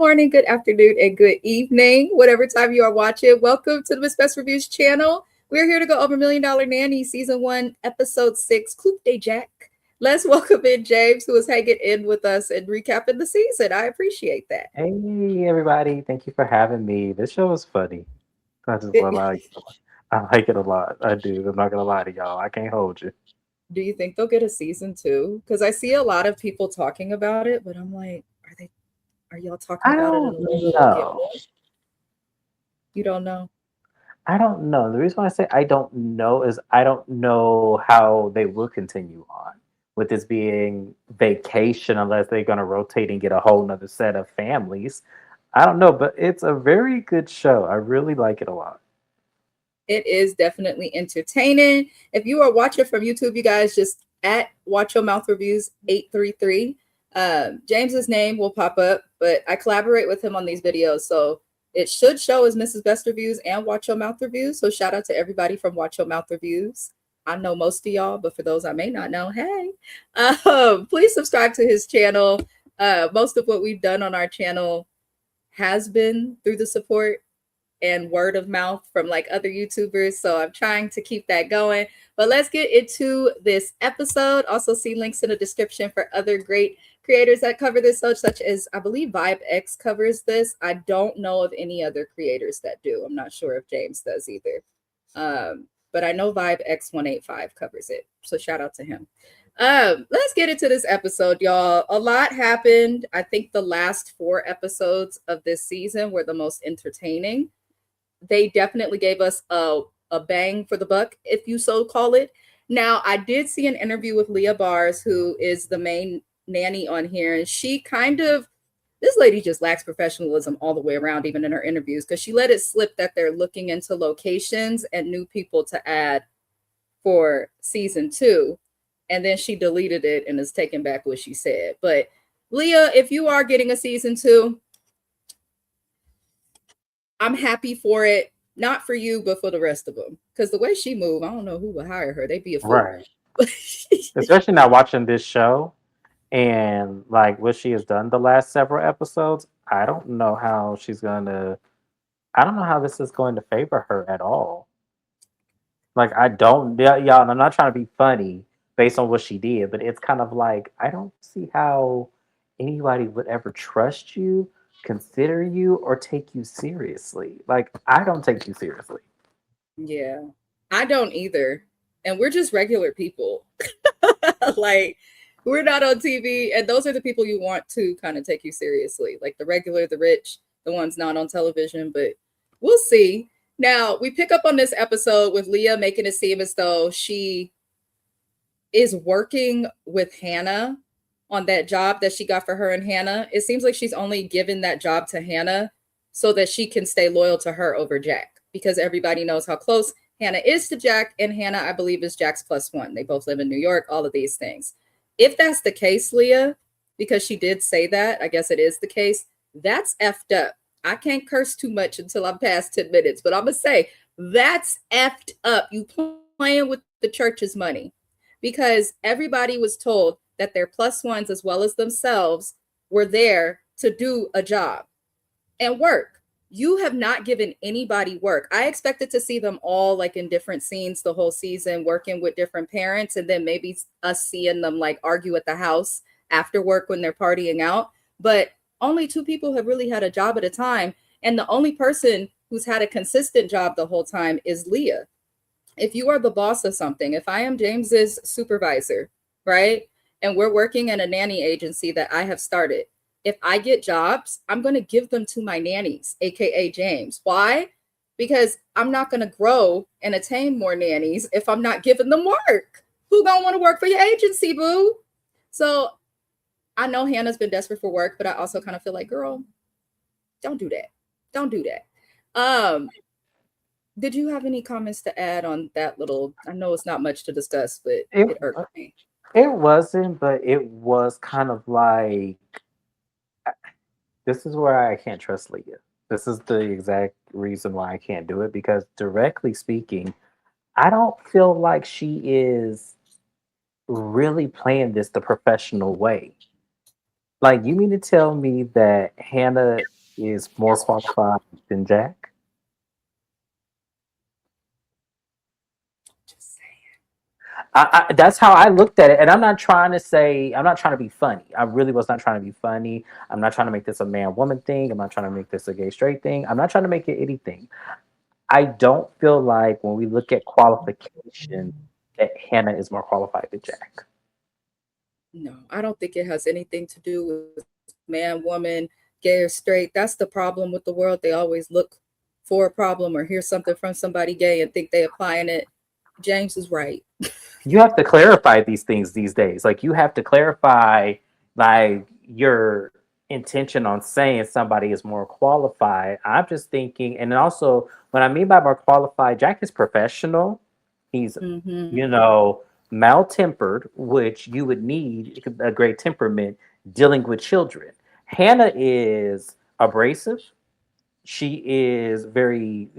morning, good afternoon, and good evening, whatever time you are watching. Welcome to the Miss Best Reviews channel. We're here to go over Million Dollar Nanny Season 1, Episode 6, Coup de Jack. Let's welcome in James, who is hanging in with us and recapping the season. I appreciate that. Hey everybody, thank you for having me. This show is funny. I just like it a lot. I like it a lot. I do. I'm not gonna lie to y'all. I can't hold you. Do you think they'll get a season 2? Because I see a lot of people talking about it, but I'm like, are y'all talking I about it in don't a way that we'll get know. more? You don't know? I don't know. The reason why I say I don't know is I don't know how they will continue on with this being vacation unless they're gonna rotate and get a whole nother set of families. I don't know, but it's a very good show. I really like it a lot. It is definitely entertaining. If you are watching from YouTube, you guys just at Watch Your Mouth Reviews 833. James's name will pop up, but I collaborate with him on these videos, so it should show as Mrs. Best Reviews and Watch Your Mouth Reviews. So shout out to everybody from Watch Your Mouth Reviews. I know most of y'all, but for those I may not know, hey, please subscribe to his channel. Most of what we've done on our channel has been through the support and word of mouth from like other YouTubers. So I'm trying to keep that going. But let's get into this episode. Also see links in the description for other great creators that cover this, such as I believe Vibe X covers this. I don't know of any other creators that do. I'm not sure if James does either. But I know Vibe X185 covers it. So shout out to him. Let's get into this episode, y'all. A lot happened. I think the last 4 episodes of this season were the most entertaining. They definitely gave us a bang for the buck, if you so call it. Now, I did see an interview with Leah Bars, who is the main nanny on here, and she this lady just lacks professionalism all the way around, even in her interviews, because she let it slip that they're looking into locations and new people to add for season 2. And then she deleted it and is taking back what she said. But Leah, if you are getting a season 2, I'm happy for it. Not for you, but for the rest of them. Because the way she moved, I don't know who would hire her. They'd be a fool. Right. Especially now watching this show and like what she has done the last several episodes. I don't know how this is going to favor her at all. Like I don't, yeah, y'all. And I'm not trying to be funny based on what she did, but it's kind of like I don't see how anybody would ever trust you, consider you, or take you seriously. Like I don't take you seriously. Yeah, I don't either. And we're just regular people. Like, we're not on TV. And those are the people you want to kind of take you seriously. Like the regular, the rich, the ones not on television. But we'll see. Now, we pick up on this episode with Leah making it seem as though she is working with Hannah on that job that she got for her and Hannah. It seems like she's only given that job to Hannah so that she can stay loyal to her over Jack, because everybody knows how close Hannah is to Jack, and Hannah, I believe, is Jack's +1. They both live in New York, all of these things. If that's the case, Leah, because she did say that, I guess it is the case, that's effed up. I can't curse too much until I'm past 10 minutes, but I'm going to say that's effed up. You playing with the church's money, because everybody was told that their +1s, as well as themselves, were there to do a job and work. You have not given anybody work. I expected to see them all like in different scenes the whole season, working with different parents, and then maybe us seeing them like argue at the house after work when they're partying out. But only 2 people have really had a job at a time. And the only person who's had a consistent job the whole time is Leah. If you are the boss of something, if I am James's supervisor, right, and we're working in a nanny agency that I have started, if I get jobs, I'm going to give them to my nannies, aka James. Why? Because I'm not going to grow and attain more nannies if I'm not giving them work. Who gonna want to work for your agency, boo? So I know Hannah's been desperate for work, but I also kind of feel like, girl, don't do that. Don't do that. Did you have any comments to add on that little? I know it's not much to discuss, but It it irked me. it wasn't, but it was kind of like this is where I can't trust Leah. This is the exact reason why I can't do it because directly speaking, I don't feel like she is really playing this the professional way. Like, you mean to tell me that Hannah is more qualified than Jack? Just saying. That's how I looked at it, and I'm not trying to say I'm not trying to be funny. I really was not trying to be funny. I'm not trying to make this a man woman thing. I'm not trying to make this a gay straight thing. I'm not trying to make it anything. I don't feel like when we look at qualifications that Hannah is more qualified than Jack. No, I don't think it has anything to do with man, woman, gay or straight. That's the problem with the world. They always look for a problem or hear something from somebody gay and think they applying it. James is right. You have to clarify these things these days. Like, you have to clarify like your intention on saying somebody is more qualified. I'm just thinking, and also what I mean by more qualified, Jack is professional. He's, Mm-hmm. you know, mal-tempered, which you would need a great temperament dealing with children. Hannah is abrasive. She is very,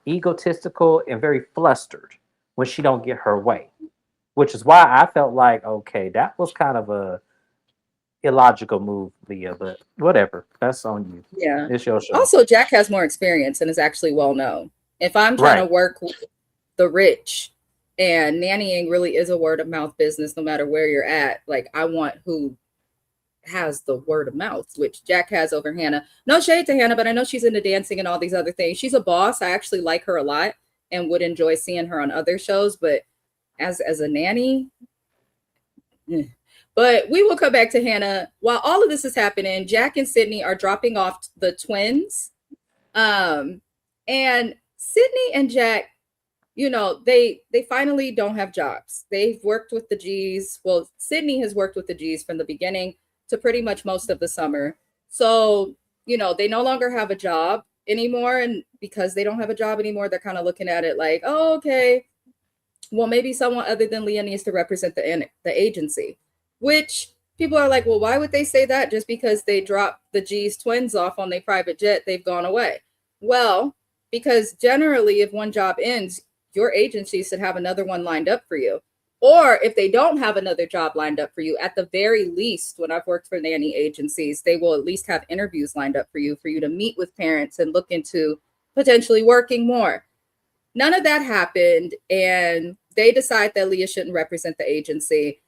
egotistical and very flustered when she don't get her way, which is why I felt like, okay, that was kind of a illogical move, Leah, but whatever. That's on you. Yeah. It's your show. Also, Jack has more experience and is actually well known. If I'm trying to Right. work with the rich, and nannying really is a word of mouth business, no matter where you're at, like I want who has the word of mouth, which Jack has over Hannah. No shade to Hannah, but I know she's into dancing and all these other things. She's a boss. I actually like her a lot and would enjoy seeing her on other shows, but as a nanny, eh. But we will come back to Hannah. While all of this is happening, Jack and Sydney are dropping off the twins. Um, and Sydney and Jack, they finally don't have jobs. They've worked with the G's. Well, Sydney has worked with the G's from the beginning to pretty much most of the summer. So, they no longer have a job anymore. And because they don't have a job anymore, they're kind of looking at it like, oh, okay, well, maybe someone other than Leah needs to represent the agency, which people are like, well, why would they say that? Just because they dropped the G's twins off on their private jet, they've gone away. Well, because generally, if one job ends, your agency should have another one lined up for you. Or if they don't have another job lined up for you, at the very least, when I've worked for nanny agencies, they will at least have interviews lined up for you to meet with parents and look into potentially working more. None of that happened, and they decide that Leah shouldn't represent the agency.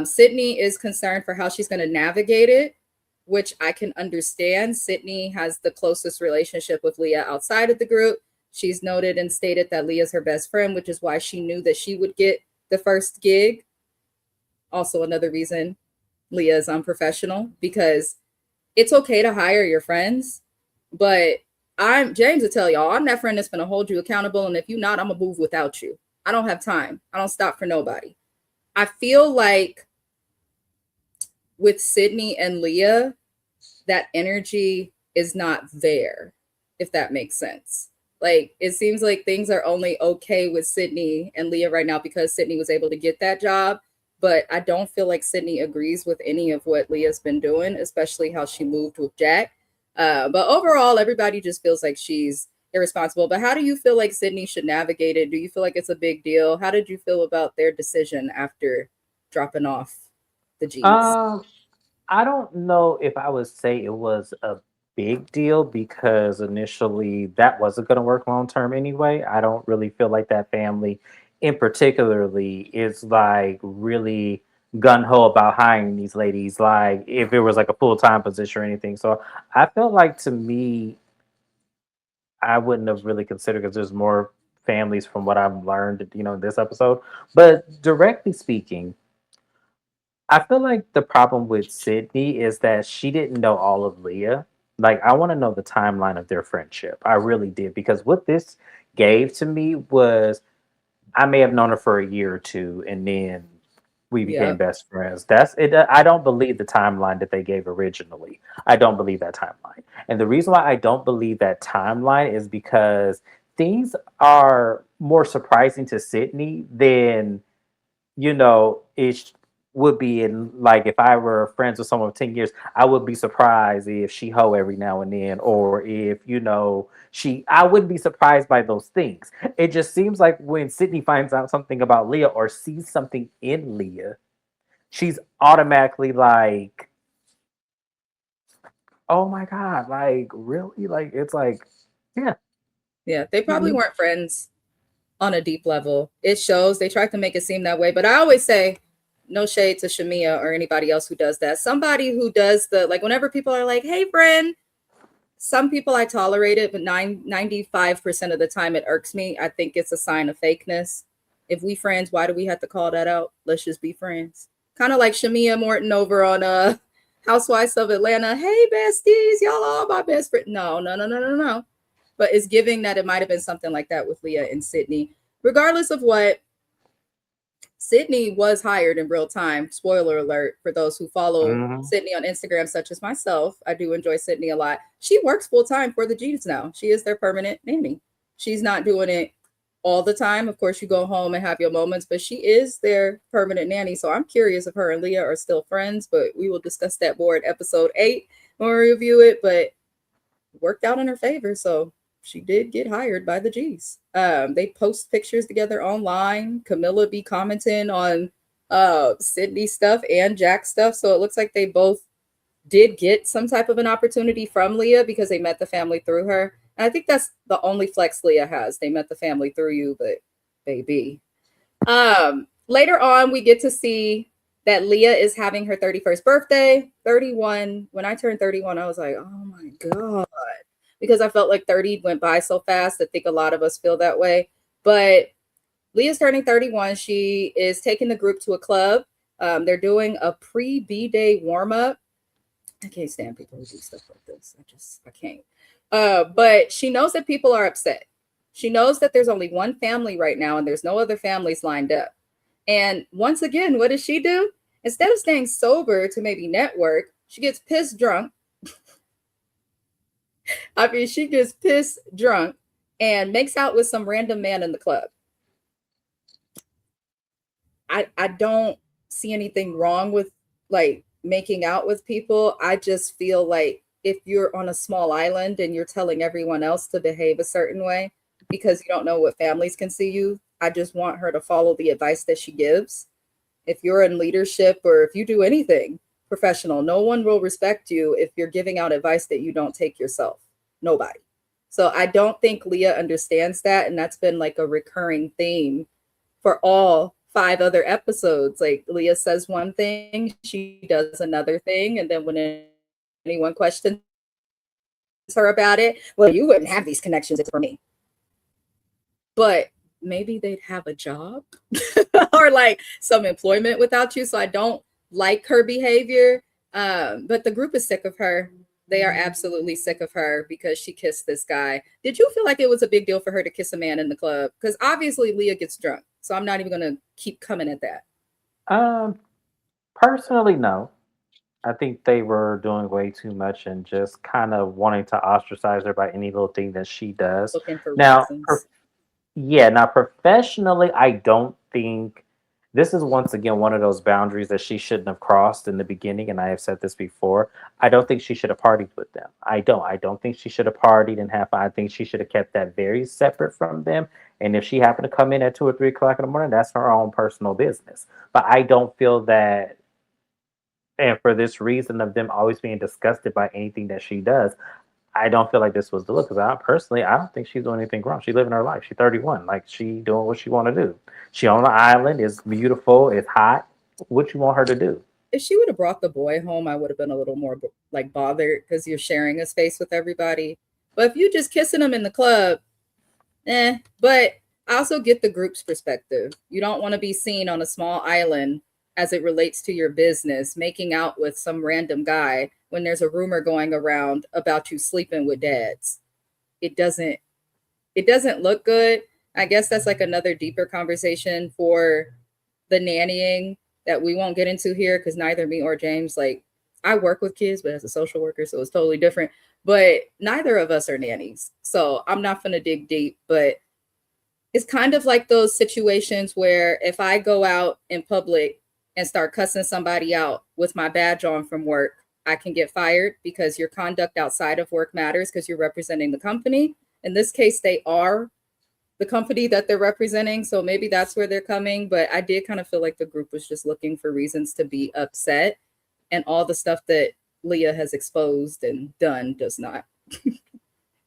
Sydney is concerned for how she's going to navigate it, which I can understand. Sydney has the closest relationship with Leah outside of the group. She's noted and stated that Leah's her best friend, which is why she knew that she would get the first gig. Also, another reason Leah is unprofessional, because it's okay to hire your friends, but I'm James to tell y'all, I'm that friend that's gonna hold you accountable. And if you're not, I'm gonna move without you. I don't have time. I don't stop for nobody. I feel like with Sydney and Leah, that energy is not there, if that makes sense. Like it seems like things are only okay with Sydney and Leah right now because Sydney was able to get that job. But I don't feel like Sydney agrees with any of what Leah's been doing, especially how she moved with Jack. But overall, everybody just feels like she's irresponsible. But how do you feel like Sydney should navigate it? Do you feel like it's a big deal? How did you feel about their decision after dropping off the G's? Um, I don't know if I would say it was a big deal because initially that wasn't going to work long term anyway. I don't really feel like that family, in particularly, is like really gun ho about hiring these ladies. Like if it was like a full time position or anything. So I felt like to me, I wouldn't have really considered because there's more families from what I've learned, in this episode. But directly speaking, I feel like the problem with Sydney is that she didn't know all of Leah. Like, I want to know the timeline of their friendship. I really did. Because what this gave to me was I may have known her for a year or two and then we became Yeah. best friends. That's it. I don't believe the timeline that they gave originally. I don't believe that timeline. And the reason why I don't believe that timeline is because things are more surprising to Sydney than it would be in like if I were friends with someone for 10 years, I would be surprised if she hoe every now and then, or if, I wouldn't be surprised by those things. It just seems like when Sydney finds out something about Leah or sees something in Leah, she's automatically like Oh my god, like really? Like it's like, yeah. Yeah, they probably Mhm. weren't friends on a deep level. It shows. They tried to make it seem that way, but I always say no shade to Shamia or anybody else who does that. Somebody who does the like whenever people are like, "Hey friend," some people I tolerate it, but 95% of the time it irks me. I think it's a sign of fakeness. If we friends, why do we have to call that out? Let's just be friends. Kind of like Shamia Morton over on Housewives of Atlanta. Hey besties, y'all are my best friend. No, no, no, no, no, no. But it's giving that it might have been something like that with Leah and Sydney. Regardless of what, Sydney was hired in real time. Spoiler alert for those who follow Mhm. Sydney on Instagram, such as myself. I do enjoy Sydney a lot. She works full time for the G's now. She is their permanent nanny. She's not doing it all the time. Of course, you go home and have your moments, but she is their permanent nanny. So I'm curious if her and Leah are still friends, but we will discuss that more in episode 8 when we review it. But worked out in her favor. So she did get hired by the G's. They post pictures together online. Camilla be commenting on Sydney stuff and Jack stuff. So it looks like they both did get some type of an opportunity from Leah because they met the family through her. And I think that's the only flex Leah has. They met the family through you, but baby. Later on, we get to see that Leah is having her 31st birthday, 31. When I turned 31, I was like, oh my God. Because I felt like 30 went by so fast. I think a lot of us feel that way. But Leah's turning 31. She is taking the group to a club. They're doing a pre B day warm up. I can't stand people who do stuff like this. I can't. But she knows that people are upset. She knows that there's only one family right now and there's no other families lined up. And once again, what does she do? Instead of staying sober to maybe network, she gets pissed drunk. I mean, she gets pissed drunk and makes out with some random man in the club. I don't see anything wrong with like making out with people. I just feel like if you're on a small island and you're telling everyone else to behave a certain way because you don't know what families can see you, I just want her to follow the advice that she gives. If you're in leadership or if you do anything professional, no one will respect you if you're giving out advice that you don't take yourself. Nobody. So I don't think Leah understands that. And that's been like a recurring theme for all 5 other episodes. Like Leah says one thing, she does another thing. And then when anyone questions her about it, well, you wouldn't have these connections for me. But maybe they'd have a job or like some employment without you. So I don't like her behavior. But the group is sick of her. They are absolutely sick of her because she kissed this guy. Did you feel like it was a big deal for her to kiss a man in the club? Because obviously Leah gets drunk. So I'm not even going to keep coming at that. Um, Personally, no. I think they were doing way too much and just kind of wanting to ostracize her by any little thing that she does. Looking for Now, reasons. yeah, now professionally, I don't think this is once again one of those boundaries that she shouldn't have crossed in the beginning. And I have said this before. I don't think she should have partied with them. I don't. I don't think she should have partied and have fun. I think she should have kept that very separate from them. And if she happened to come in at 2 or 3 o'clock in the morning, that's her own personal business. But I don't feel that, and for this reason of them always being disgusted by anything that she does, I don't feel like this was the look. Because I personally, I don't think she's doing anything wrong. She's living her life. She's 31. Like she doing what she want to do. She on the island. It's beautiful. It's hot. What you want her to do? If she would have brought the boy home, I would have been a little more like bothered because you're sharing a space with everybody. But if you just kissing them in the club, but I also get the group's perspective. You don't want to be seen on a small island as it relates to your business, making out with some random guy when there's a rumor going around about you sleeping with dads. It doesn't it doesn't look good. I guess that's like another deeper conversation for the nannying that we won't get into here because neither me or James like I work with kids, but as a social worker, so it's totally different. But neither of us are nannies. So I'm not gonna dig deep, but it's kind of like those situations where if I go out in public and start cussing somebody out with my badge on from work, I can get fired because your conduct outside of work matters because you're representing the company. In this case, they are the company that they're representing. So maybe that's where they're coming. But I did kind of feel like the group was just looking for reasons to be upset and all the stuff that Leah has exposed and done does not.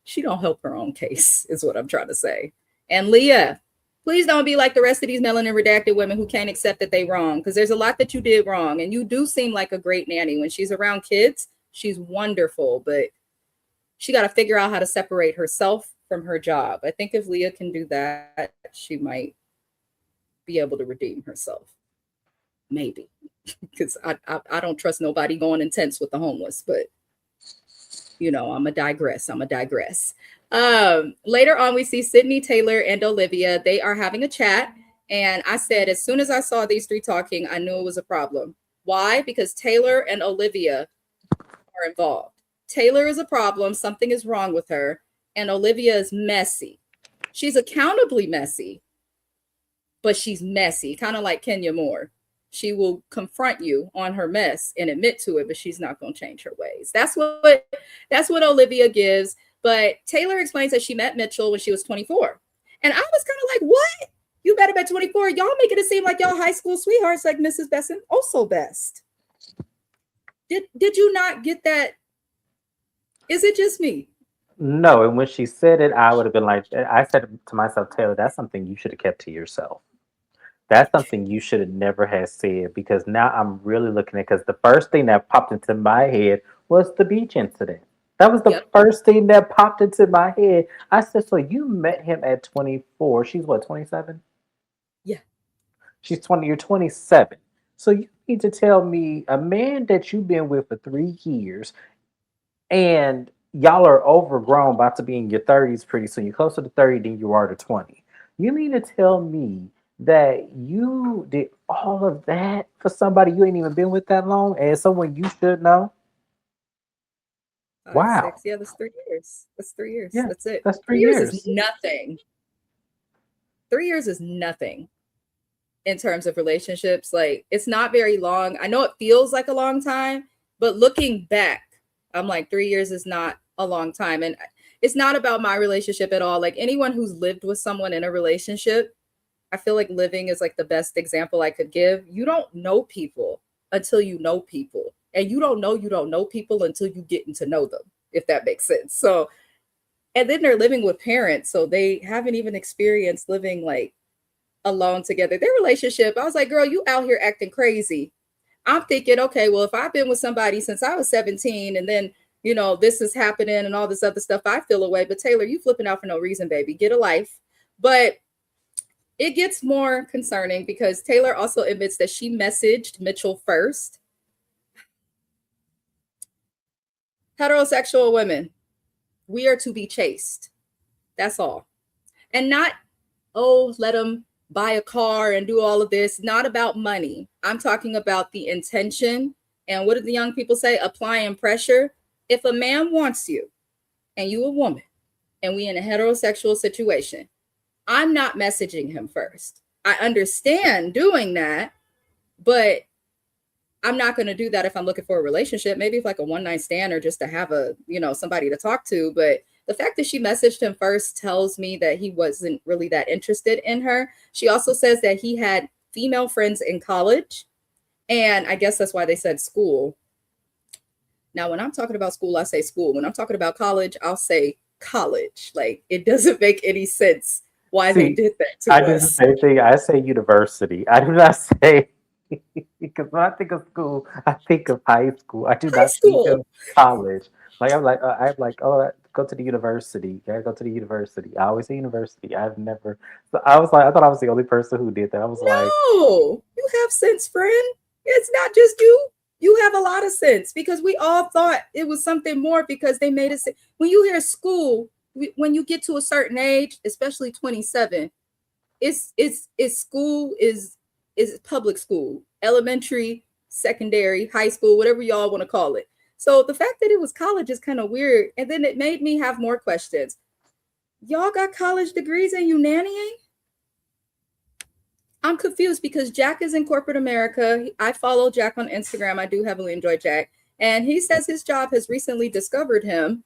She don't help her own case, is what I'm trying to say. And Leah, please don't be like the rest of these melanin redacted women who can't accept that they wrong, because there's a lot that you did wrong. And you do seem like a great nanny. When she's around kids, she's wonderful, but she got to figure out how to separate herself from her job. I think if Leah can do that, she might be able to redeem herself. Maybe. Because I don't trust nobody going intense with the homeless, but I'm a digress. Later on, we see Sydney, Taylor, and Olivia. They are having a chat. And I said, as soon as I saw these three talking, I knew it was a problem. Why? Because Taylor and Olivia are involved. Taylor is a problem. Something is wrong with her. And Olivia is messy. She's accountably messy, but she's messy, kind of like Kenya Moore. She will confront you on her mess and admit to it, but she's not going to change her ways. That's what Olivia gives. But Taylor explains that she met Mitchell when she was 24. And I was kind of like, what? You met him at 24? Y'all making it seem like y'all high school sweethearts like Mrs. Best and also Best. Did you not get that? Is it just me? No, and when she said it, I would have been like, I said to myself, Taylor, that's something you should have kept to yourself. That's something you should have never had said, because now I'm really looking at, because the first thing that popped into my head was the beach incident. That was the first thing that popped into my head. I said, so you met him at 24. She's what, 27? Yeah. She's 20. You're 27. So you need to tell me a man that you've been with for 3 years and y'all are overgrown, about to be in your 30s pretty soon. You're closer to 30 than you are to 20. You mean to tell me that you did all of that for somebody you ain't even been with that long and someone you should know? 5, Wow. 6. Yeah, that's 3 years. That's 3 years. Yeah, That's it. that's 3 3 years years. is nothing. 3 years is nothing in terms of relationships. Like, it's not very long. I know it feels like a long time, but looking back, I'm like, 3 years is not a long time. And it's not about my relationship at all. Like, anyone who's lived with someone in a relationship, I feel like living is like the best example I could give. You don't know people until you know people. And you don't know people until you get to know them, if that makes sense. So, and then they're living with parents. So they haven't even experienced living like alone together. Their relationship, I was like, girl, you out here acting crazy. I'm thinking, okay, well, if I've been with somebody since I was 17 and then, this is happening and all this other stuff, I feel away. But Taylor, you flipping out for no reason, baby. Get a life. But it gets more concerning because Taylor also admits that she messaged Mitchell first. Heterosexual women, we are to be chaste. That's all. And not, let them buy a car and do all of this. Not about money. I'm talking about the intention. And what did the young people say? Applying pressure. If a man wants you and you a woman and we in a heterosexual situation, I'm not messaging him first. I understand doing that, but I'm not going to do that if I'm looking for a relationship. Maybe if like a one night stand or just to have somebody to talk to. But the fact that she messaged him first tells me that he wasn't really that interested in her. She also says that he had female friends in college. And I guess that's why they said school. Now, when I'm talking about school, I say school. When I'm talking about college, I'll say college. Like, it doesn't make any sense why they did that to us. I do the same thing. I say university. I do not say, because when I think of school, I think of high school. I do not think of college. Like, I'm like, go to the university. Yeah, go to the university. I always say university. I've never. So I was like, I thought I was the only person who did that. I was like, no, you have sense, friend. It's not just you. You have a lot of sense, because we all thought it was something more because they made it. When you hear school, when you get to a certain age, especially 27, it's school is public school, elementary, secondary, high school, whatever y'all want to call it. So the fact that it was college is kind of weird. And then it made me have more questions. Y'all got college degrees and you nannying? I'm confused because Jack is in corporate America. I follow Jack on Instagram. I do heavily enjoy Jack. And he says his job has recently discovered him.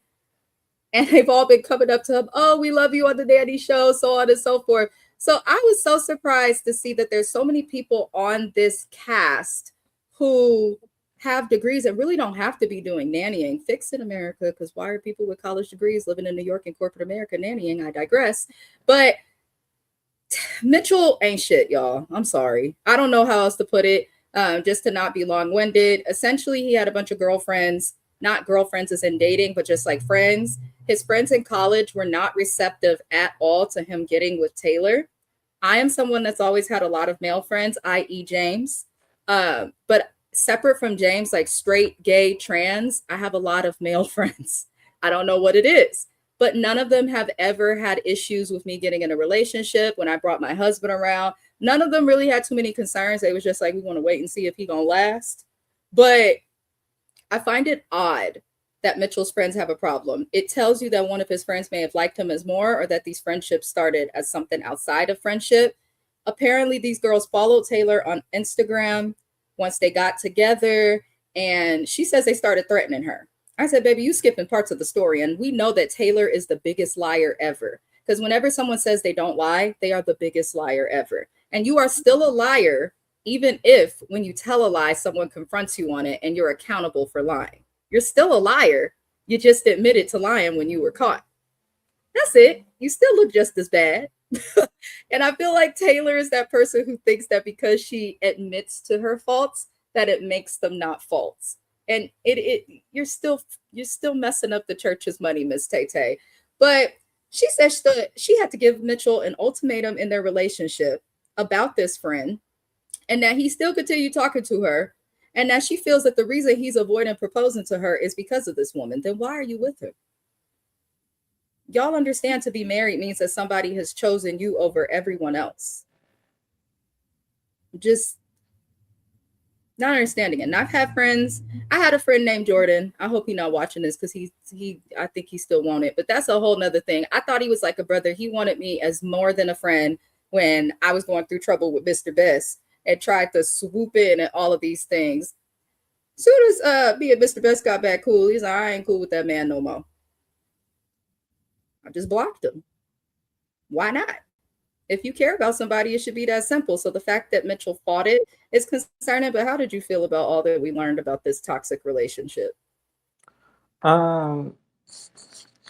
And they've all been coming up to him. Oh, we love you on the Nanny Show, so on and so forth. So I was so surprised to see that there's so many people on this cast who have degrees and really don't have to be doing nannying. Fix it, America, because why are people with college degrees living in New York and corporate America nannying? I digress. But Mitchell ain't shit, y'all. I'm sorry. I don't know how else to put it. Just to not be long winded. Essentially, he had a bunch of girlfriends, not girlfriends as in dating, but just like friends. His friends in college were not receptive at all to him getting with Taylor. I am someone that's always had a lot of male friends, i.e., James. But separate from James, like straight, gay, trans, I have a lot of male friends. I don't know what it is, but none of them have ever had issues with me getting in a relationship. When I brought my husband around, none of them really had too many concerns. They was just like, we want to wait and see if he gonna last. But I find it odd that Mitchell's friends have a problem. It tells you that one of his friends may have liked him as more, or that these friendships started as something outside of friendship. Apparently, these girls followed Taylor on Instagram once they got together, and she says they started threatening her. I said, baby, you skipping parts of the story. And we know that Taylor is the biggest liar ever. Because whenever someone says they don't lie, they are the biggest liar ever. And you are still a liar, even if when you tell a lie, someone confronts you on it and you're accountable for lying. You're still a liar. You just admitted to lying when you were caught. That's it. You still look just as bad. And I feel like Taylor is that person who thinks that because she admits to her faults, that it makes them not faults. And you're still messing up the church's money, Miss Tay Tay. But she said she had to give Mitchell an ultimatum in their relationship about this friend, and that he still continued talking to her, and that she feels that the reason he's avoiding proposing to her is because of this woman. Then why are you with her? Y'all understand, to be married means that somebody has chosen you over everyone else. Just not understanding it. And I've had friends. I had a friend named Jordan. I hope he's not watching this, because I think he still won't it. But that's a whole nother thing. I thought he was like a brother. He wanted me as more than a friend when I was going through trouble with Mr. Best and tried to swoop in and all of these things. Soon as me and Mr. Best got back cool, he's like, I ain't cool with that man no more. I just blocked him. Why not? If you care about somebody, it should be that simple. So the fact that Mitchell fought it is concerning. But how did you feel about all that we learned about this toxic relationship? Um,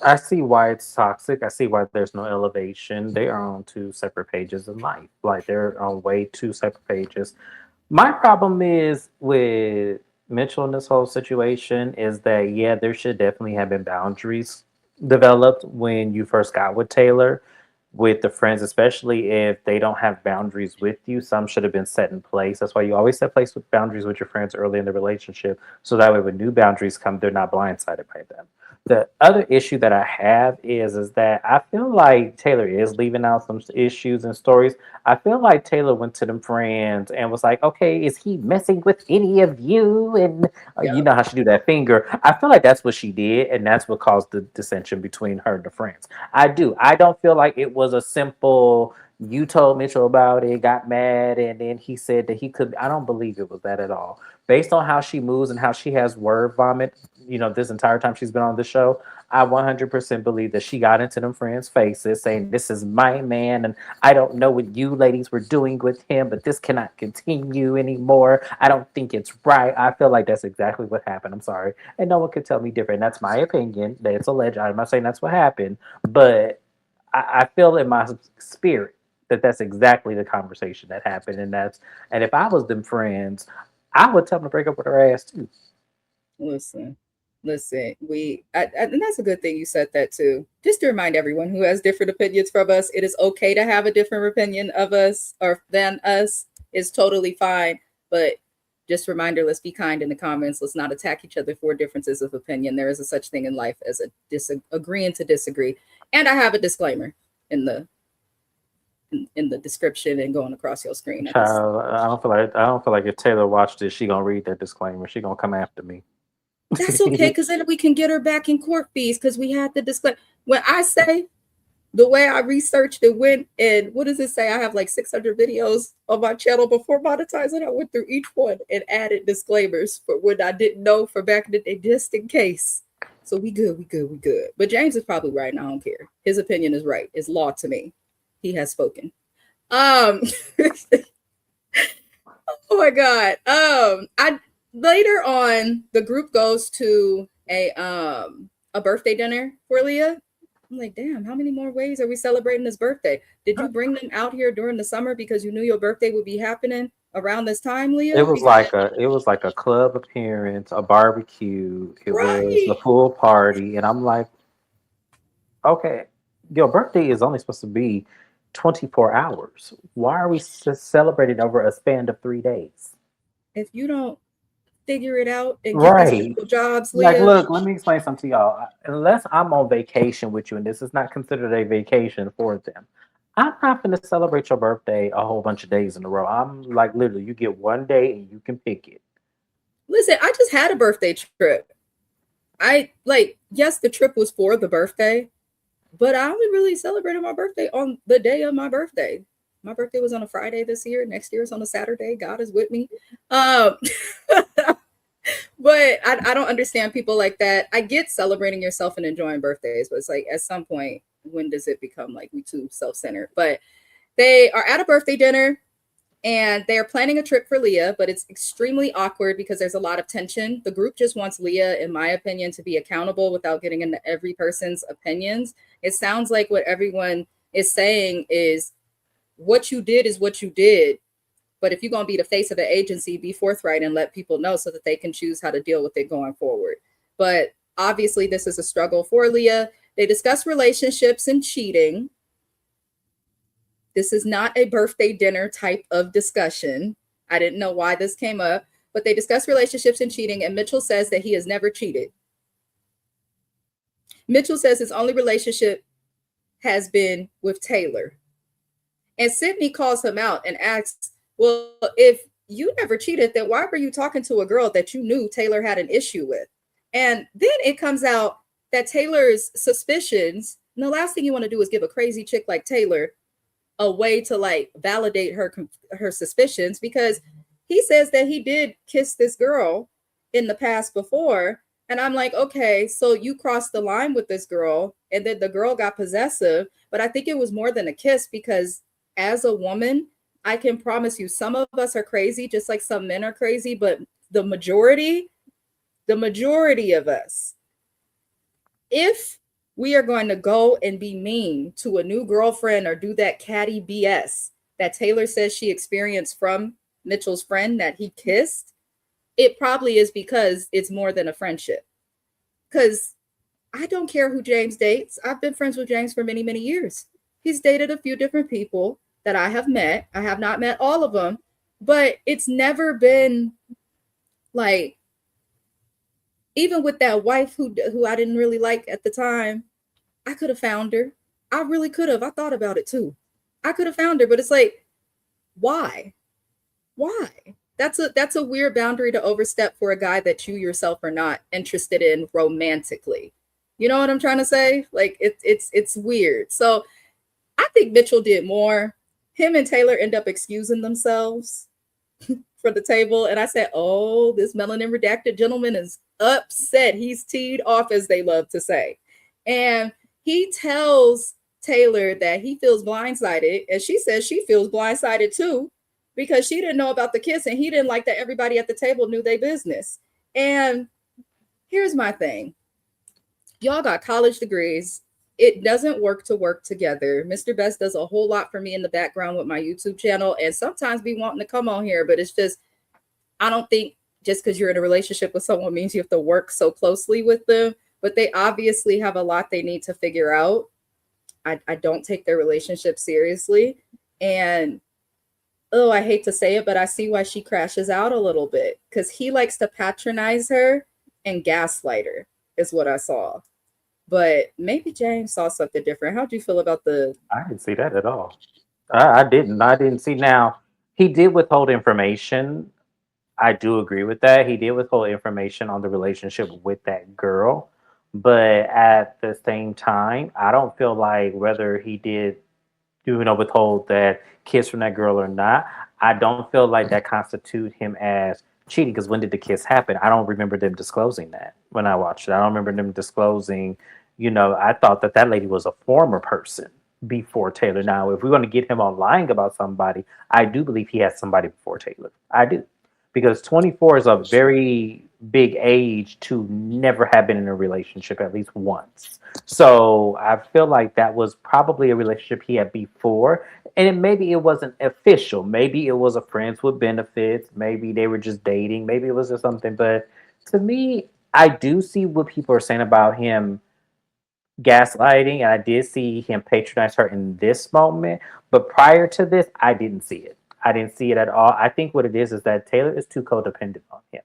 I see why it's toxic. I see why there's no elevation. They are on two separate pages in life. Like they're on way two separate pages. My problem is with Mitchell in this whole situation is that yeah, there should definitely have been boundaries developed when you first got with Taylor, with the friends, especially if they don't have boundaries with you. Some should have been set in place. That's why you always set place with boundaries with your friends early in the relationship, so that way when new boundaries come, they're not blindsided by them. The other issue that I have is that I feel like Taylor is leaving out some issues and stories. I feel like Taylor went to them friends and was like, "Okay, is he messing with any of you?" And you Yep. know how she do that finger. I feel like that's what she did, and that's what caused the dissension between her and the friends. I do. I don't feel like it was a simple. You told Mitchell about it, got mad, and then he said that he could. I don't believe it was that at all. Based on how she moves and how she has word vomit, this entire time she's been on the show, I 100% believe that she got into them friends' faces saying, "This is my man, and I don't know what you ladies were doing with him, but this cannot continue anymore. I don't think it's right." I feel like that's exactly what happened. I'm sorry. And no one could tell me different. That's my opinion. That's alleged. I'm not saying that's what happened, but I feel in my spirit that that's exactly the conversation that happened. And if I was them friends, I would tell them to break up with her ass too. Listen, listen. And that's a good thing you said that too. Just to remind everyone who has different opinions from us, it is okay to have a different opinion of us or than us. It's totally fine. But just reminder, let's be kind in the comments. Let's not attack each other for differences of opinion. There is a such thing in life as agreeing to disagree. And I have a disclaimer in the description and going across your screen. Child, I don't feel like if Taylor watched this, she gonna read that disclaimer. She gonna come after me. That's okay, because then we can get her back in court fees, because we had the disclaimer. When I say the way I researched it went, and what does it say? I have like 600 videos on my channel before monetizing. I went through each one and added disclaimers for when I didn't know for back in the day, just in case. So we good, we good, we good. But James is probably right, and I don't care. His opinion is right. It's law to me. He has spoken. Um, oh my God. later on, the group goes to a birthday dinner for Leah. I'm like, damn, how many more ways are we celebrating this birthday? Did you bring them out here during the summer because you knew your birthday would be happening around this time, It Leah? was Because like a club appearance, a barbecue. It was the right. full party, and I'm like, okay, your birthday is only supposed to be 24 hours. Why are we celebrating over a span of 3 days? If you don't figure it out and get these Right. people jobs, Like, Leah, look, let me explain something to y'all. Unless I'm on vacation with you, and this is not considered a vacation for them, I'm not going to celebrate your birthday a whole bunch of days in a row. I'm like, literally, you get one day and you can pick it. listen, I just had a birthday trip. I like, yes, the trip was for the birthday, but I only really celebrated my birthday on the day of my birthday. My birthday was on a Friday this year. Next year is on a Saturday. God is with me. Um, but I don't understand people like that. I get celebrating yourself and enjoying birthdays, but it's like at some point, when does it become like we too self centered? But they are at a birthday dinner and they are planning a trip for Leah, but it's extremely awkward because there's a lot of tension. The group just wants Leah, in my opinion, to be accountable without getting into every person's opinions. It sounds like what everyone is saying is what you did is what you did. But if you're going to be the face of the agency, be forthright and let people know so that they can choose how to deal with it going forward. But obviously, this is a struggle for Leah. They discuss relationships and cheating. This is not a birthday dinner type of discussion. I didn't know why this came up, but they discuss relationships and cheating, and Mitchell says that he has never cheated. Mitchell says his only relationship has been with Taylor. And Sydney calls him out and asks, well, if you never cheated, then why were you talking to a girl that you knew Taylor had an issue with? And then it comes out that Taylor's suspicions, and the last thing you want to do is give a crazy chick like Taylor a way to like validate her suspicions, because he says that he did kiss this girl in the past before. And I'm like, okay, so you crossed the line with this girl and then the girl got possessive. But I think it was more than a kiss, because as a woman, I can promise you some of us are crazy just like some men are crazy, but the majority of us, if we are going to go and be mean to a new girlfriend or do that catty BS that Taylor says she experienced from Mitchell's friend that he kissed, it probably is because it's more than a friendship. Because I don't care who James dates. I've been friends with James for many, many years. He's dated a few different people that I have met. I have not met all of them, but it's never been like, even with that wife who I didn't really like at the time, I could have found her. I really could have. I thought about it too. I could have found her, but it's like, why? Why? That's a weird boundary to overstep for a guy that you yourself are not interested in romantically. You know what I'm trying to say? Like it's weird. So I think Mitchell did more. Him and Taylor end up excusing themselves for the table. And I said, oh, this melanin redacted gentleman is upset. He's teed off, as they love to say. And he tells Taylor that he feels blindsided. And she says she feels blindsided too, because she didn't know about the kiss and he didn't like that everybody at the table knew their business. And here's my thing. Y'all got college degrees. It doesn't work to work together. Mr. Best does a whole lot for me in the background with my YouTube channel and sometimes be wanting to come on here, but it's just, I don't think just because you're in a relationship with someone means you have to work so closely with them, but they obviously have a lot they need to figure out. I don't take their relationship seriously. And oh, I hate to say it, but I see why she crashes out a little bit, because he likes to patronize her and gaslight her, is what I saw. But maybe James saw something different. How'd you feel about the I didn't see that at all. I didn't. I didn't see. Now, he did withhold information. I do agree with that. He did withhold information on the relationship with that girl. But at the same time, I don't feel like whether he did, withhold that kiss from that girl or not, I don't feel like that constitute him as cheating. Because when did the kiss happen? I don't remember them disclosing that when I watched it. I don't remember them disclosing. I thought that lady was a former person before Taylor. Now, if we're going to get him on lying about somebody, I do believe he has somebody before Taylor. I do. because 24 is a very big age to never have been in a relationship at least once. So I feel like that was probably a relationship he had before, and maybe it wasn't official. Maybe it was a friends with benefits. Maybe they were just dating. Maybe it was just something. But to me, I do see what people are saying about him gaslighting, and I did see him patronize her in this moment. But prior to this, I didn't see it. I didn't see it at all. I think what it is that Taylor is too codependent on him,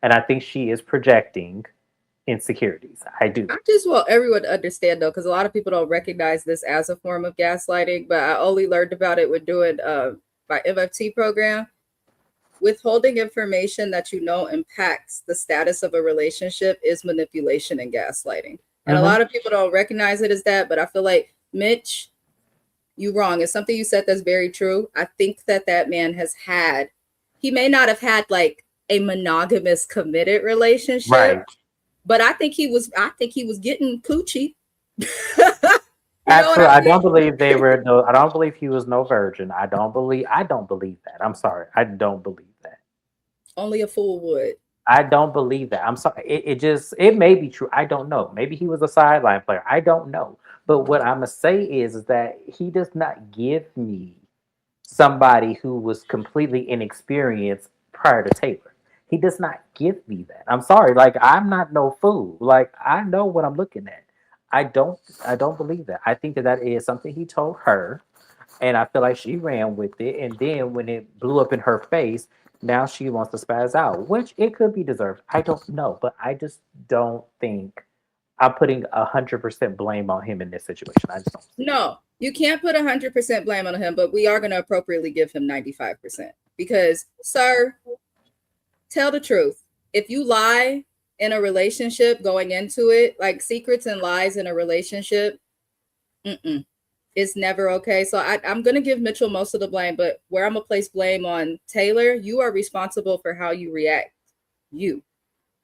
and I think she is projecting insecurities. I do. I just want everyone to understand though, because a lot of people don't recognize this as a form of gaslighting, but I only learned about it when doing my MFT program. Withholding information that you know impacts the status of a relationship is manipulation and gaslighting. And a Mm-hmm. lot of people don't recognize it as that, but I feel like Mitch, you wrong. It's something you said that's very true. I think that that man has had, he may not have had like a monogamous committed relationship, Right. but I think he was getting coochie. You know what I Absolutely. I mean? don't believe they were no I don't believe he was no virgin. I don't believe that. I'm sorry. I don't believe that. Only a fool would. I don't believe that. I'm sorry. It just it may be true. I don't know. Maybe he was a sideline player. I don't know. But what I'm gonna say is that he does not give me somebody who was completely inexperienced prior to Taylor. He does not give me that. I'm sorry. Like I'm not no fool. Like I know what I'm looking at. I don't believe that. I think that that is something he told her, and I feel like she ran with it. And then when it blew up in her face, now she wants to spaz out, which it could be deserved. I don't know, but I just don't think I'm putting 100% blame on him in this situation. I just don't see it. No, you can't put 100% blame on him, but we are going to appropriately give him 95% because, sir, tell the truth. If you lie in a relationship going into it, like secrets and lies in a relationship, mm-mm, it's never okay. So I'm going to give Mitchell most of the blame, but where I'm going to place blame on Taylor, you are responsible for how you react. You.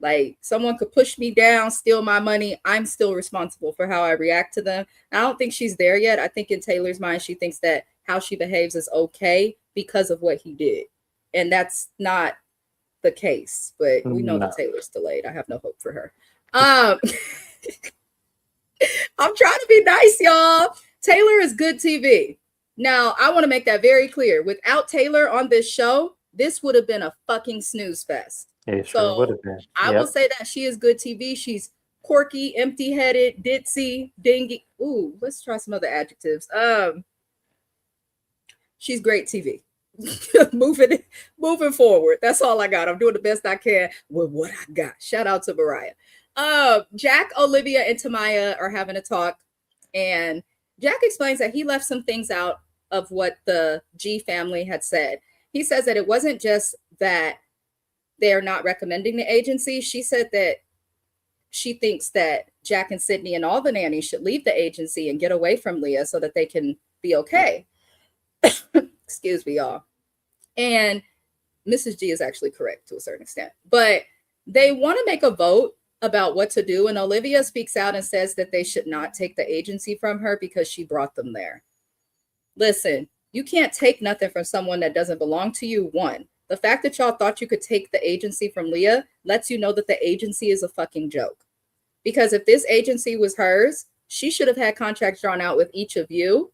Like someone could push me down, steal my money. I'm still responsible for how I react to them. I don't think she's there yet. I think in Taylor's mind, she thinks that how she behaves is okay because of what he did. And that's not the case. But we know that No. Taylor's delayed. I have no hope for her. Um, I'm trying to be nice, y'all. Taylor is good TV. Now, I want to make that very clear. Without Taylor on this show, this would have been a fucking snooze fest. It sure would So have been. I will Yep. say that she is good TV. She's quirky, empty-headed, ditzy, dingy. Ooh, let's try some other adjectives. She's great TV. moving forward. That's all I got. I'm doing the best I can with what I got. Shout out to Mariah. Jack, Olivia, and Tamaya are having a talk, and Jack explains that he left some things out of what the G family had said. He says that it wasn't just that they're not recommending the agency. She said that she thinks that Jack and Sydney and all the nannies should leave the agency and get away from Leah so that they can be okay. Excuse me, y'all. And Mrs. G is actually correct to a certain extent, but they want to make a vote about what to do. And Olivia speaks out and says that they should not take the agency from her because she brought them there. Listen, you can't take nothing from someone that doesn't belong to you. One, the fact that y'all thought you could take the agency from Leah lets you know that the agency is a fucking joke. Because if this agency was hers, she should have had contracts drawn out with each of you.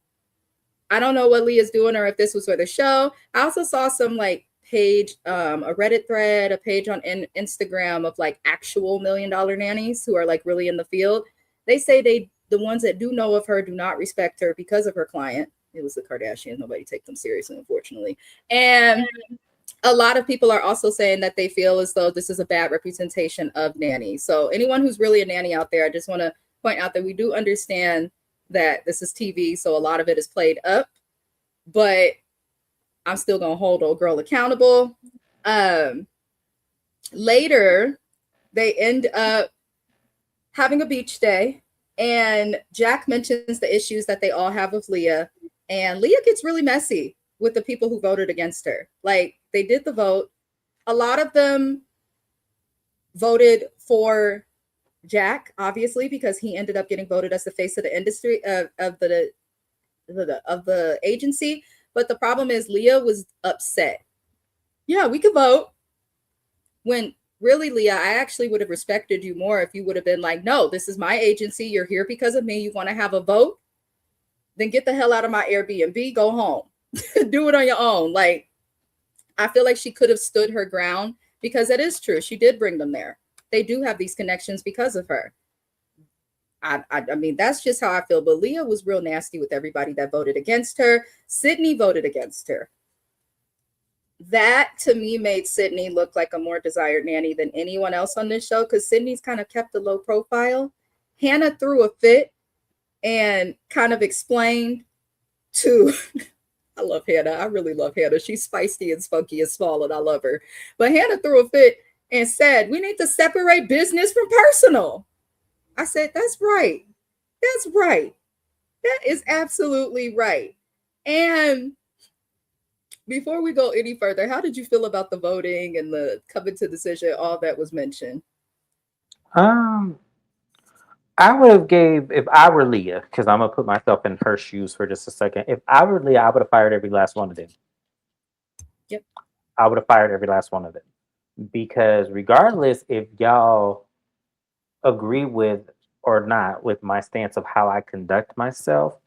I don't know what Leah's doing or if this was for the show. I also saw some like page, a Reddit thread, a page on Instagram of like actual $1 million nannies who are like really in the field. They say the ones that do know of her do not respect her because of her client. It was the Kardashians. Nobody take them seriously, unfortunately. And a lot of people are also saying that they feel as though this is a bad representation of nannies. So anyone who's really a nanny out there, I just want to point out that we do understand that this is TV, so a lot of it is played up, but I'm still gonna hold old girl accountable. Later, they end up having a beach day, and Jack mentions the issues that they all have with Leah, and Leah gets really messy with the people who voted against her. Like they did the vote. A lot of them voted for Jack, obviously, because he ended up getting voted as the face of the industry of the agency. But the problem is Leah was upset. Yeah, we could vote. When really, Leah, I actually would have respected you more if you would have been like, no, this is my agency. You're here because of me. You want to have a vote? Then get the hell out of my Airbnb. Go home. Do it on your own. Like, I feel like she could have stood her ground because it is true. She did bring them there. They do have these connections because of her. I mean, that's just how I feel. But Leah was real nasty with everybody that voted against her. Sydney voted against her. That to me made Sydney look like a more desired nanny than anyone else on this show because Sydney's kind of kept a low profile. Hannah threw a fit and kind of explained to I love Hannah. I really love Hannah. She's spicy and spunky and small, and I love her. But Hannah threw a fit and said, we need to separate business from personal. I said, that's right. That's right. That is absolutely right. And before we go any further, how did you feel about the voting and the coming to decision, all that was mentioned? Um, I would have gave if I were Leah, because I'm gonna put myself in her shoes for just a second. If I were Leah, I would have fired every last one of them. Yep. I would have fired every last one of them because regardless if y'all agree with or not with my stance of how I conduct myself,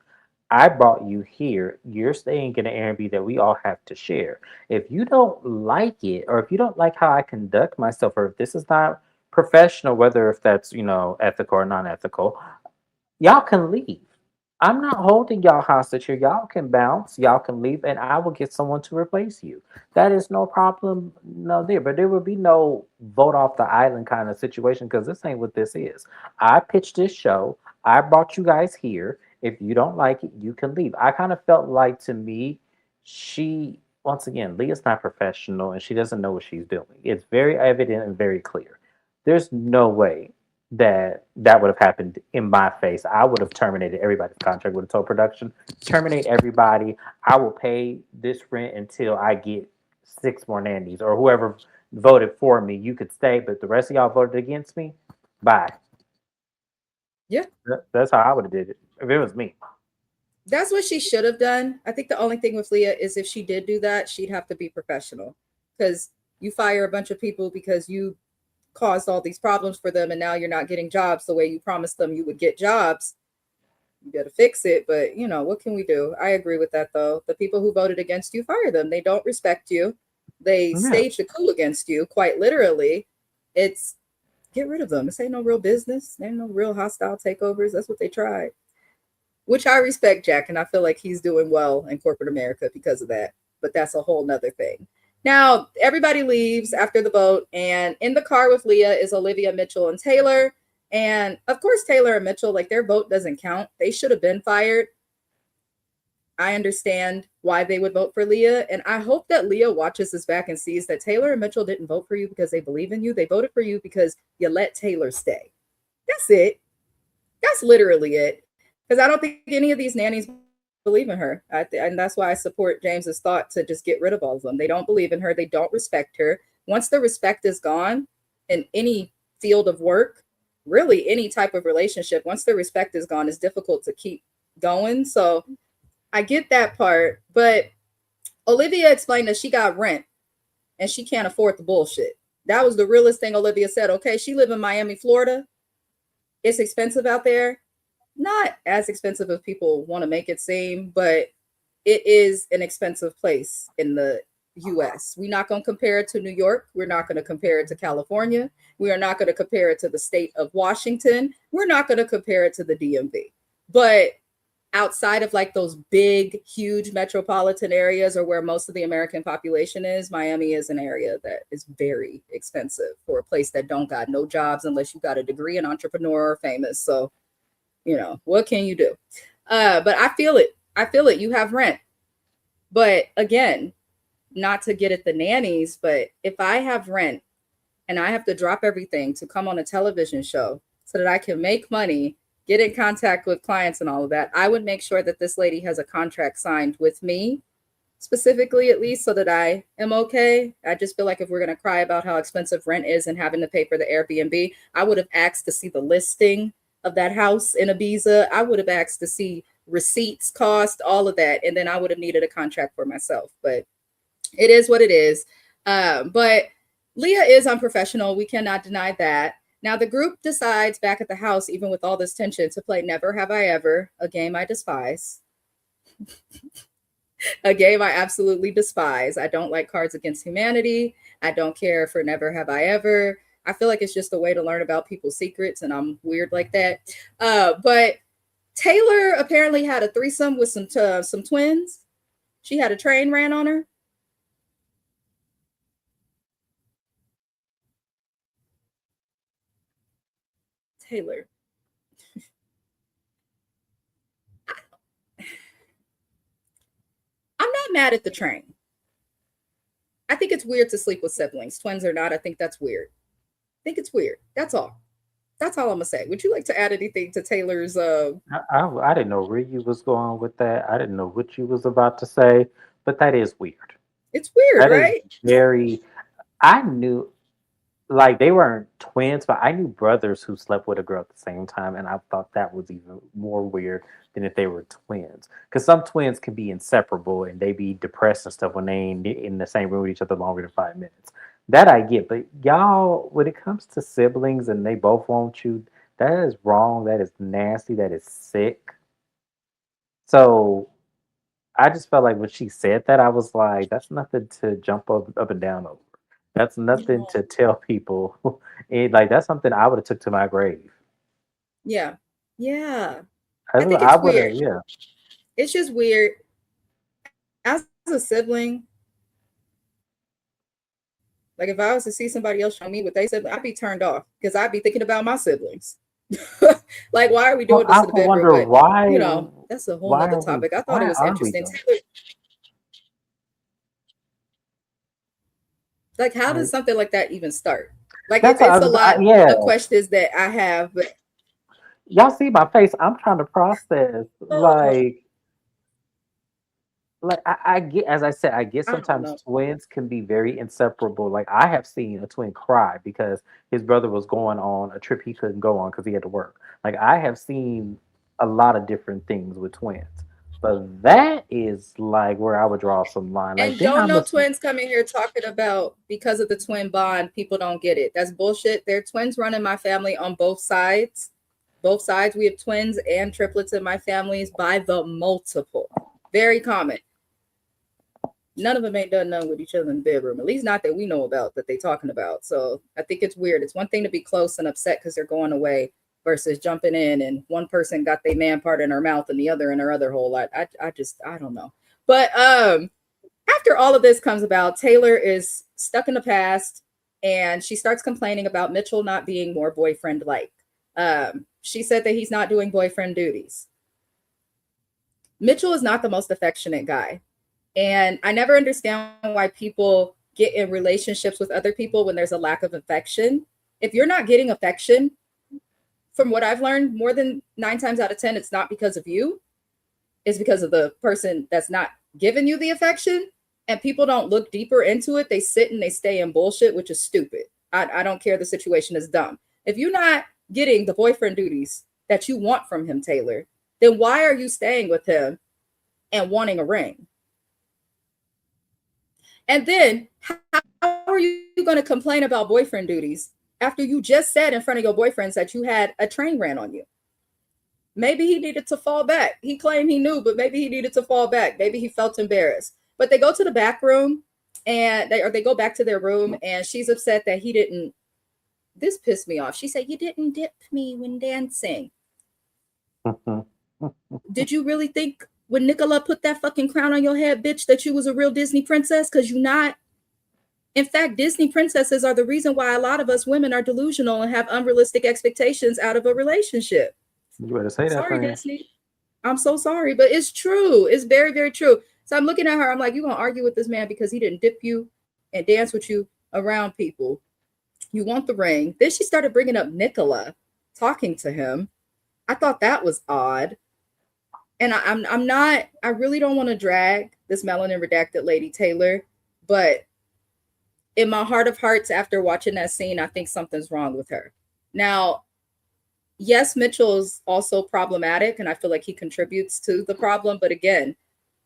I brought you here. You're staying in an Airbnb that we all have to share. If you don't like it, or if you don't like how I conduct myself, or if this is not professional, whether if that's ethical or non-ethical, y'all can leave. I'm not holding y'all hostage here. Y'all can bounce, y'all can leave, and I will get someone to replace you. That is no problem, no there. But there will be no vote off the island kind of situation because this ain't what this is. I pitched this show. I brought you guys here. If you don't like it, you can leave. I kind of felt like to me, she once again, Leah's not professional and she doesn't know what she's doing. It's very evident and very clear. There's no way that would have happened in my face. I would have terminated everybody's contract with a total production. Terminate everybody. I will pay this rent until I get 6 more nannies or whoever voted for me. You could stay, but the rest of y'all voted against me. Bye. Yeah. That's how I would have did it if it was me. That's what she should have done. I think the only thing with Leah is if she did do that, she'd have to be professional because you fire a bunch of people because you caused all these problems for them and now you're not getting jobs the way you promised them you would get jobs. You got to fix it. But what can we do? I agree with that though. The people who voted against you, fire them. They don't respect you. They staged a coup against you, quite literally. It's get rid of them. This ain't no real business. There ain't no real hostile takeovers. That's what they tried. Which I respect Jack, and I feel like he's doing well in corporate America because of that. But that's a whole nother thing. Now, everybody leaves after the vote, and in the car with Leah is Olivia, Mitchell, and Taylor. And of course, Taylor and Mitchell, like their vote doesn't count. They should have been fired. I understand why they would vote for Leah. And I hope that Leah watches this back and sees that Taylor and Mitchell didn't vote for you because they believe in you. They voted for you because you let Taylor stay. That's it. That's literally it. Because I don't think any of these nannies believe in her. And that's why I support James's thought to just get rid of all of them. They don't believe in her. They don't respect her. Once the respect is gone in any field of work, really any type of relationship, once the respect is gone, it's difficult to keep going. So I get that part. But Olivia explained that she got rent and she can't afford the bullshit. That was the realest thing Olivia said. Okay, she live in Miami, Florida. It's expensive out there. Not as expensive as people want to make it seem, but it is an expensive place in the US. We're not going to compare it to New York. We're not going to compare it to California. We are not going to compare it to the state of Washington. We're not going to compare it to the DMV. But outside of like those big, huge metropolitan areas or where most of the American population is, Miami is an area that is very expensive for a place that don't got no jobs unless you got a degree, an entrepreneur, or famous. So what can you do? But I feel it. I feel it. You have rent. But again, not to get at the nannies, but if I have rent and I have to drop everything to come on a television show so that I can make money, get in contact with clients and all of that, I would make sure that this lady has a contract signed with me, specifically at least, so that I am okay. I just feel like if we're going to cry about how expensive rent is and having to pay for the Airbnb, I would have asked to see the listing of that house in Ibiza. I would have asked to see receipts, cost, all of that. And then I would have needed a contract for myself. But it is what it is. But Leah is unprofessional. We cannot deny that. Now, the group decides back at the house, even with all this tension, to play Never Have I Ever, a game I despise. A game I absolutely despise. I don't like Cards Against Humanity. I don't care for Never Have I Ever. I feel like it's just a way to learn about people's secrets, and I'm weird like that. But Taylor apparently had a threesome with some twins. She had a train ran on her. Taylor. I'm not mad at the train. I think it's weird to sleep with siblings, twins or not. I think that's weird. I think it's weird. That's all. That's all I'm gonna say. Would you like to add anything to Taylor's? I didn't know where you was going with that. I didn't know what you was about to say, but that is weird. It's weird, That is right? very. I knew like they weren't twins, but I knew brothers who slept with a girl at the same time, and I thought that was even more weird than if they were twins. Because some twins can be inseparable and they be depressed and stuff when they ain't in the same room with each other longer than 5 minutes. That I get, but y'all, when it comes to siblings and they both want you, that is wrong. That is nasty. That is sick. So I just felt like when she said that, I was like, that's nothing to jump up and down over. That's nothing No. to tell people. Like that's something I would have took to my grave. Yeah. Yeah. I, I think I it's would have, weird. yeah. It's just weird. As a sibling, like if I was to see somebody else show me what they said, I'd be turned off because I'd be thinking about my siblings. Like, why are we Well, doing this I in the would bedroom? wonder But that's a whole nother topic. I thought it why was are we interesting. doing Taylor, like, how it? does Like, something like that even start? Like, that's what I it's a was, lot yeah. of questions that I have, but Y'all see my face? I'm trying to process. oh, Like I get, as I said, I get I don't sometimes know. twins can be very inseparable. Like I have seen a twin cry because his brother was going on a trip he couldn't go on because he had to work. Like I have seen a lot of different things with twins, but that is like where I would draw some line. Like And then don't I'm know a, twins coming here talking about because of the twin bond, people don't get it. That's bullshit. There are twins running my family on both sides. Both sides, we have twins and triplets in my families by the multiple. Very common. None of them ain't done none with each other in the bedroom, at least not that we know about that they talking about. So I think it's weird. It's one thing to be close and upset because they're going away versus jumping in and one person got their man part in her mouth and the other in her other hole. I don't know. But after all of this comes about, Taylor is stuck in the past and she starts complaining about Mitchell not being more boyfriend like. She said that he's not doing boyfriend duties. Mitchell is not the most affectionate guy. And I never understand why people get in relationships with other people when there's a lack of affection. If you're not getting affection, from what I've learned, more than 9 times out of 10, it's not because of you, it's because of the person that's not giving you the affection. And people don't look deeper into it. They sit and they stay in bullshit, which is stupid. I don't care. The situation is dumb. If you're not getting the boyfriend duties that you want from him, Taylor, then why are you staying with him and wanting a ring? And then how are you going to complain about boyfriend duties after you just said in front of your boyfriends that you had a train ran on you? Maybe he needed to fall back. He claimed he knew, but maybe he needed to fall back. Maybe he felt embarrassed. But they go to the back room and they go back to their room and she's upset that he didn't. This pissed me off. She said, "You didn't dip me when dancing." Did you really think when Nicola put that fucking crown on your head, bitch, that you was a real Disney princess? Because you not. In fact, Disney princesses are the reason why a lot of us women are delusional and have unrealistic expectations out of a relationship. you better say that, Sorry, friend. Disney. I'm so sorry, but it's true. It's very, very true. So I'm looking at her. I'm like, you gonna argue with this man because he didn't dip you and dance with you around people. You want the ring. Then she started bringing up Nicola, talking to him. I thought that was odd. And I'm not. I really don't want to drag this melanin redacted lady Taylor, but in my heart of hearts, after watching that scene, I think something's wrong with her. Now, yes, Mitchell's also problematic, and I feel like he contributes to the problem. But again,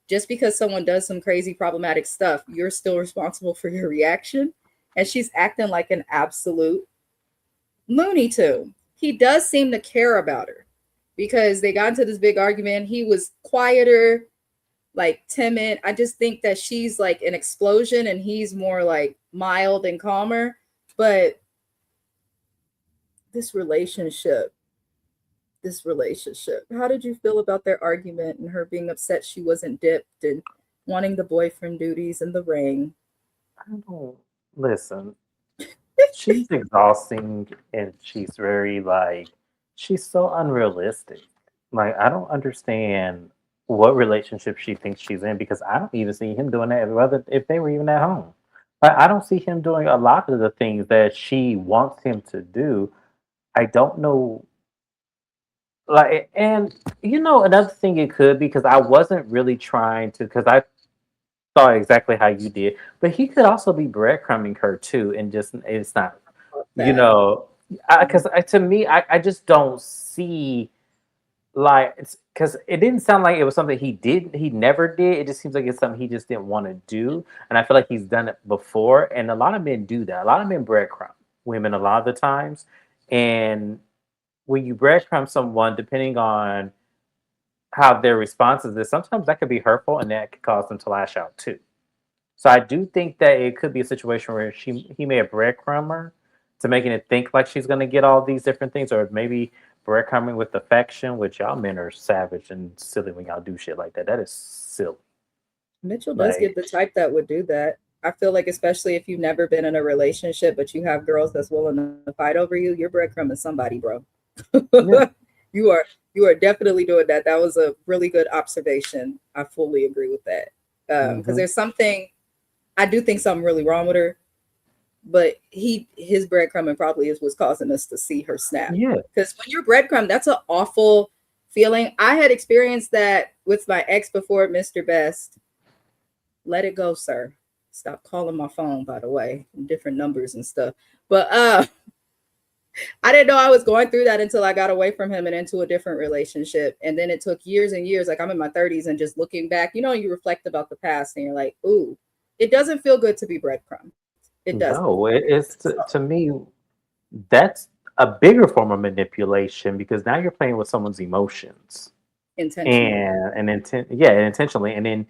just because someone does some crazy problematic stuff, you're still responsible for your reaction. and she's acting like an absolute Looney Tune. He does seem to care about her because they got into this big argument. He was quieter, like timid. I just think that she's like an explosion and he's more like mild and calmer. But this relationship, this relationship, how did you feel about their argument and her being upset she wasn't dipped and wanting the boyfriend duties and the ring? I don't listen. She's exhausting and she's very like she's so unrealistic. Like I don't understand what relationship she thinks she's in because I don't even see him doing that whether if they were even at home. Like I don't see him doing a lot of the things that she wants him to do. I don't know like and another thing it could because I wasn't really trying to because I thought exactly how you did, but he could also be breadcrumbing her too, and just it's not, you That. know, because to me, I just don't see like it's because it didn't sound like it was something he never did. It just seems like it's something he just didn't want to do, and I feel like he's done it before, and a lot of men do that. A lot of men breadcrumb women a lot of the times, and when you breadcrumb someone, depending on how their responses is, sometimes that could be hurtful, and that could cause them to lash out too. So I do think that it could be a situation where he may have breadcrumb her to making it think like she's gonna get all these different things, or maybe breadcrumbing with affection, which y'all men are savage and silly when y'all do shit like that. That is silly. Mitchell does Like, get the type that would do that. I feel like, especially if you've never been in a relationship, but you have girls that's willing to fight over you, you're breadcrumbing somebody, bro. yeah. you are you are definitely doing that. That was a really good observation. I fully agree with that. Because Hmm. there's something I do think something really wrong with her, but his breadcrumbing probably is what's causing us to see her snap. Yeah. Because when you're breadcrumb, that's an awful feeling. I had experienced that with my ex before, Mr. Best. Let it go, sir. Stop calling my phone, by the way, different numbers and stuff. But I didn't know I was going through that until I got away from him and into a different relationship. And then it took years and years. Like I'm in my 30s and just looking back, you reflect about the past and you're like, ooh, it doesn't feel good to be breadcrumbed. It doesn't. No, it's So to me that's a bigger form of manipulation because now you're playing with someone's emotions intentionally. and intent, yeah, and intentionally, and then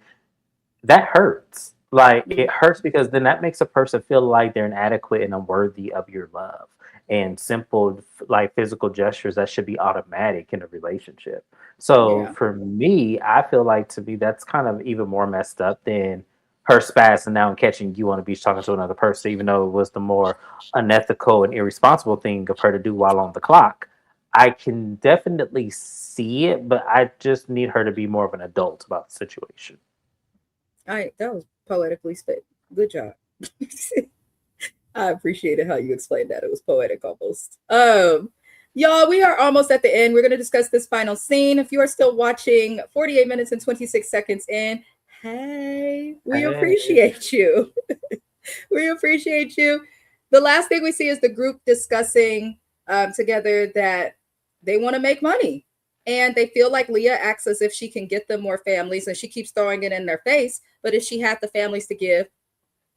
that hurts. Like it Mm, hurts because then that makes a person feel like they're inadequate and unworthy of your love. And simple like physical gestures that should be automatic in a relationship. So yeah. for me, I feel like to me that's kind of even more messed up than her spazzing out and catching you on the beach talking to another person, even though it was the more unethical and irresponsible thing of her to do while on the clock. I can definitely see it, but I just need her to be more of an adult about the situation. All right. That was poetically spit. Good job. I appreciated how you explained that. It was poetic almost. Y'all, we are almost at the end. We're going to discuss this final scene. If you are still watching 48 minutes and 26 seconds in, hey, we Hey. appreciate you. We appreciate you. The last thing we see is the group discussing together that they want to make money. And they feel like Leah acts as if she can get them more families and she keeps throwing it in their face. But if she had the families to give,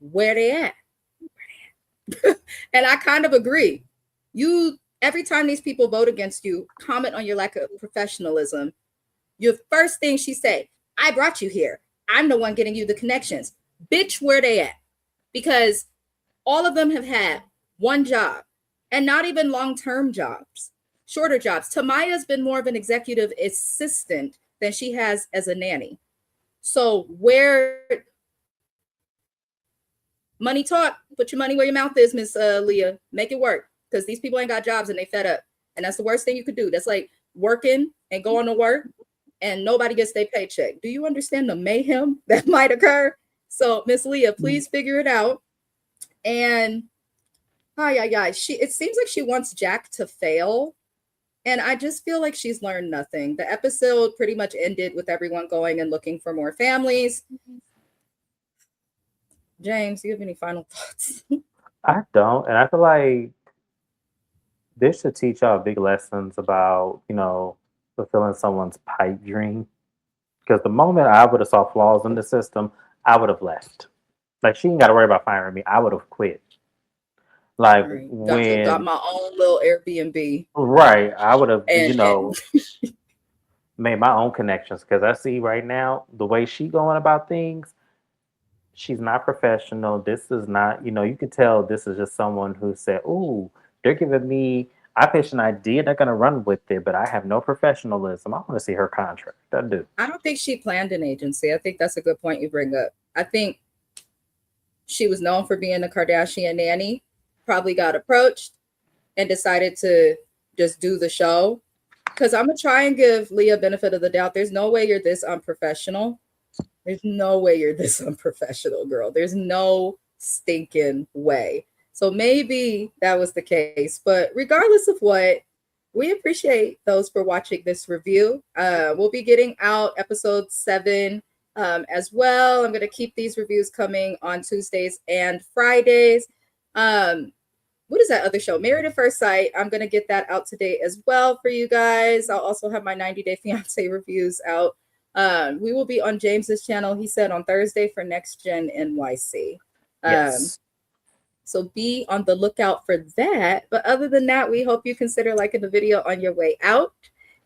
where they at? And I kind of agree. You every time these people vote against you, comment on your lack of professionalism. Your first thing she say, I brought you here. I'm the one getting you the connections. Bitch, where they at? Because all of them have had one job and not even long-term jobs, shorter jobs. Tamaya's been more of an executive assistant than she has as a nanny. So where money talk, put your money where your mouth is, Miss Leah. Make it work because these people ain't got jobs and they fed up. And that's the worst thing you could do. That's like working and going to work and nobody gets their paycheck. Do you understand the mayhem that might occur? So, Miss Leah, please figure it out. And it seems like she wants Jack to fail. And I just feel like she's learned nothing. The episode pretty much ended with everyone going and looking for more families. James, do you have any final thoughts? I don't, and I feel like this should teach y'all big lessons about, fulfilling someone's pipe dream. Because the moment I would have saw flaws in the system, I would have left. Like she ain't got to worry about firing me. I would have quit. Like Right. Got when, my own little Airbnb right, I would have, and made my own connections because I see right now the way she going about things. She's not professional. This is not, you can tell this is just someone who said, "Ooh, they're giving me." I pitched an idea, they're gonna run with it, but I have no professionalism. I want to see her contract. I do. I don't think she planned an agency. I think that's a good point you bring up. I think she was known for being a Kardashian nanny, probably got approached and decided to just do the show. Because I'm going to try and give Leah benefit of the doubt. There's no way you're this unprofessional. There's no way you're this unprofessional, girl. There's no stinking way. So maybe that was the case. But regardless of what, we appreciate those for watching this review. We'll be getting out episode 7 as well. I'm going to keep these reviews coming on Tuesdays and Fridays. What is that other show? Married at First Sight. I'm going to get that out today as well for you guys. I'll also have my 90 Day Fiance reviews out. We will be on James's channel, he said, on Thursday for Next Gen NYC. Yes. So be on the lookout for that. But other than that, we hope you consider liking the video on your way out.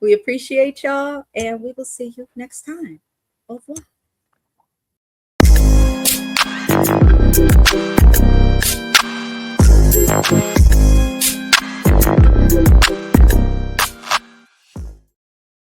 We appreciate y'all, and we will see you next time. Au revoir.